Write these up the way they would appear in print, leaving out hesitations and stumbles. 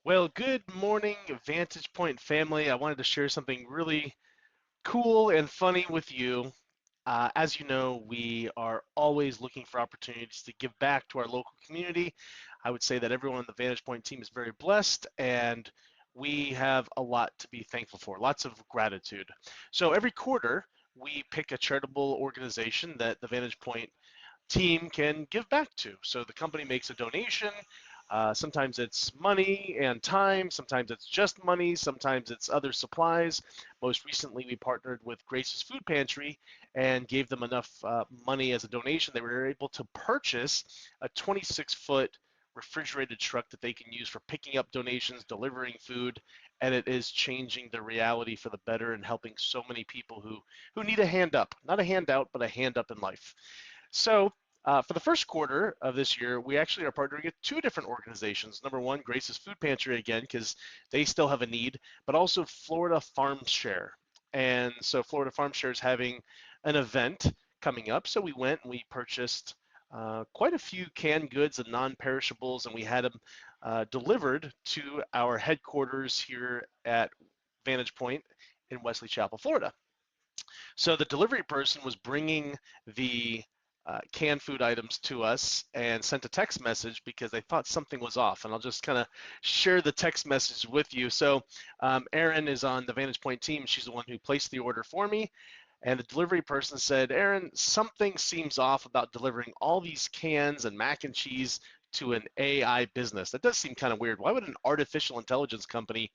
Well, good morning, Vantagepoint family. I wanted to share something really cool and funny with you. As you know, we are always looking for opportunities to give back to our local community. I would say that everyone on the Vantagepoint team is very blessed, and we have a lot to be thankful for, lots of gratitude. So every quarter, we pick a charitable organization that the Vantagepoint team can give back to. So the company makes a donation. Sometimes it's money and time. Sometimes it's just money. Sometimes it's other supplies. Most recently, we partnered with Grace's Food Pantry and gave them enough money as a donation. They were able to purchase a 26-foot refrigerated truck that they can use for picking up donations, delivering food, and it is changing the reality for the better and helping so many people who need a hand up, not a handout, but a hand up in life. So for the first quarter of this year, we actually are partnering with two different organizations. Number one, Grace's Food Pantry again, because they still have a need, but also Florida Farm Share. And so Florida Farm Share is having an event coming up. So we went and we purchased quite a few canned goods and non-perishables, and we had them delivered to our headquarters here at Vantage Point in Wesley Chapel, Florida. So the delivery person was bringing the canned food items to us and sent a text message because they thought something was off. And I'll just kind of share the text message with you. So Erin is on the Vantage Point team. She's the one who placed the order for me. And the delivery person said, Erin, something seems off about delivering all these cans and mac and cheese to an AI business. That does seem kind of weird. Why would an artificial intelligence company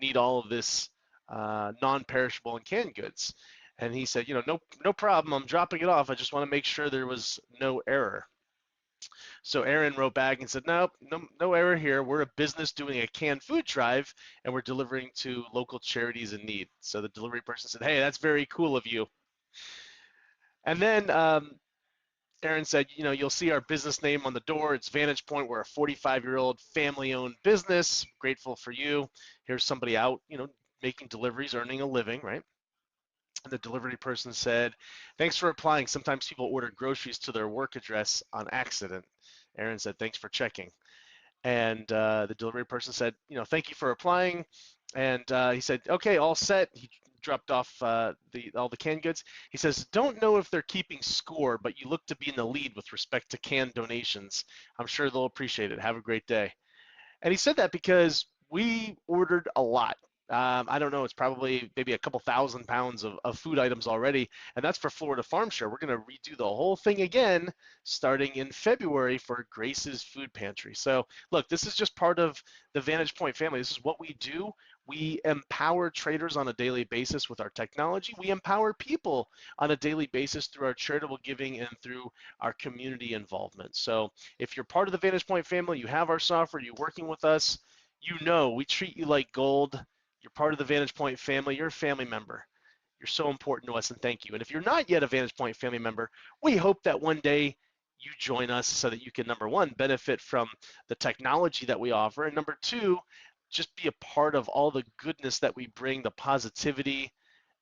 need all of this non-perishable and canned goods? And he said, no problem. I'm dropping it off. I just want to make sure there was no error. So Aaron wrote back and said, no error here. We're a business doing a canned food drive, and we're delivering to local charities in need. So the delivery person said, hey, that's very cool of you. And then Aaron said, you'll see our business name on the door. It's Vantage Point. We're a 45-year-old family-owned business. Grateful for you. Here's somebody out, making deliveries, earning a living, right? And the delivery person said, thanks for applying. Sometimes people order groceries to their work address on accident. Aaron said, thanks for checking. And the delivery person said, thank you for applying. And he said, okay, all set. He dropped off all the canned goods. He says, don't know if they're keeping score, but you look to be in the lead with respect to canned donations. I'm sure they'll appreciate it. Have a great day. And he said that because we ordered a lot. I don't know, it's probably maybe a couple thousand pounds of food items already, and that's for Florida Farm Share. We're going to redo the whole thing again starting in February for Grace's Food Pantry. So, look, this is just part of the Vantage Point family. This is what we do. We empower traders on a daily basis with our technology. We empower people on a daily basis through our charitable giving and through our community involvement. So, if you're part of the Vantage Point family, you have our software, you're working with us, we treat you like gold. You're part of the Vantage Point family. You're a family member. You're so important to us, and thank you. And if you're not yet a Vantage Point family member, we hope that one day you join us so that you can, number one, benefit from the technology that we offer, and number two, just be a part of all the goodness that we bring, the positivity,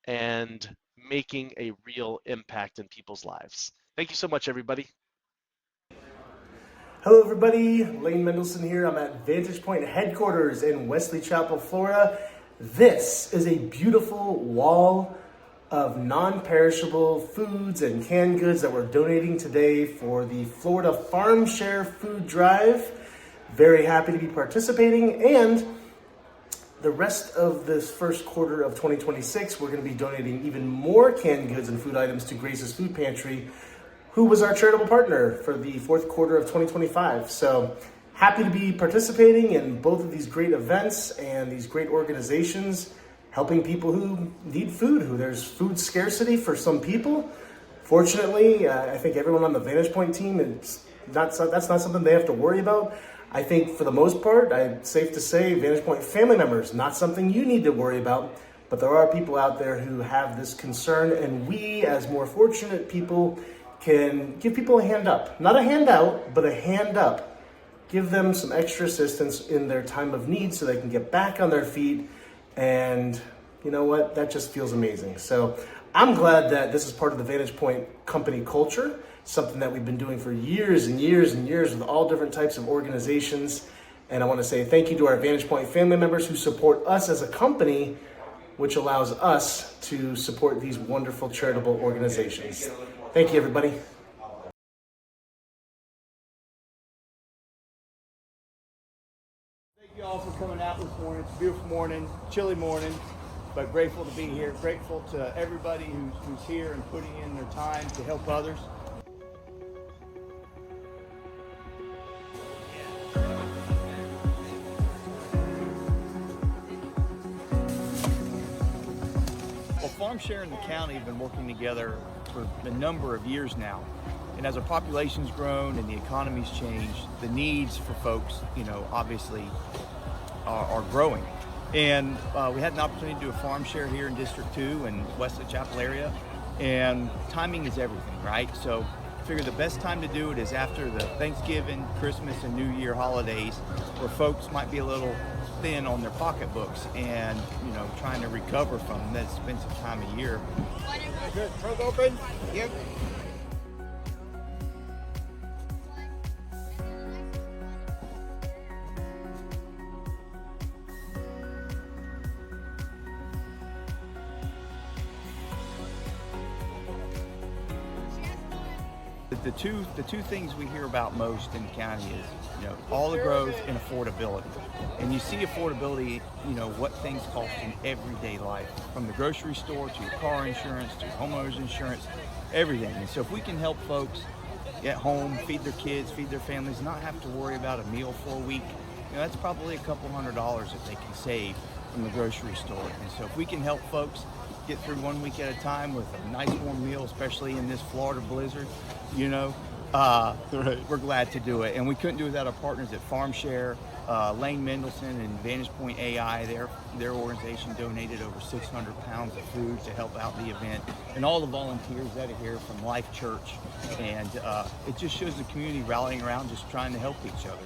and making a real impact in people's lives. Thank you so much, everybody. Hello everybody, Lane Mendelson here. I'm at Vantage Point headquarters in Wesley Chapel, Florida. This is a beautiful wall of non-perishable foods and canned goods that we're donating today for the Florida Farm Share Food Drive. Very happy to be participating, and the rest of this first quarter of 2026, we're going to be donating even more canned goods and food items to Grace's Food Pantry, who was our charitable partner for the fourth quarter of 2025. So happy to be participating in both of these great events and these great organizations, helping people who need food, who there's food scarcity for some people. Fortunately, I think everyone on the Vantage Point team, that's not something they have to worry about. I think for the most part, it's safe to say Vantage Point family members, not something you need to worry about, but there are people out there who have this concern, and we, as more fortunate people, can give people a hand up. Not a handout, but a hand up. Give them some extra assistance in their time of need so they can get back on their feet. And you know what? That just feels amazing. So I'm glad that this is part of the Vantage Point company culture, something that we've been doing for years and years and years with all different types of organizations. And I want to say thank you to our Vantagepoint family members who support us as a company, which allows us to support these wonderful charitable organizations. Thank you, everybody. Thank you all for coming out this morning. It's a beautiful morning, chilly morning, but grateful to be here. Grateful to everybody who's here and putting in their time to help others. Well, FarmShare and the county have been working together for a number of years now. And as our population's grown and the economy's changed, the needs for folks, obviously are growing. And we had an opportunity to do a farm share here in District 2 and Wesley Chapel area. And timing is everything, right? So I figure the best time to do it is after the Thanksgiving, Christmas, and New Year holidays, where folks might be a little thin on their pocketbooks and, trying to recover from that expensive time of year. Good. Trunk open? Yep. The two things we hear about most in the county is, all the growth and affordability. And you see affordability, what things cost in everyday life, from the grocery store to your car insurance to homeowners insurance, everything. And so if we can help folks at home feed their kids, feed their families, not have to worry about a meal for a week, that's probably a couple $100 that they can save from the grocery store. And so if we can help folks get through 1 week at a time with a nice warm meal, especially in this Florida blizzard, Right. We're glad to do it. And we couldn't do it without our partners at FarmShare, Lane Mendelson and Vantagepoint AI. Their organization donated over 600 pounds of food to help out the event, and all the volunteers that are here from Life Church. And it just shows the community rallying around, just trying to help each other.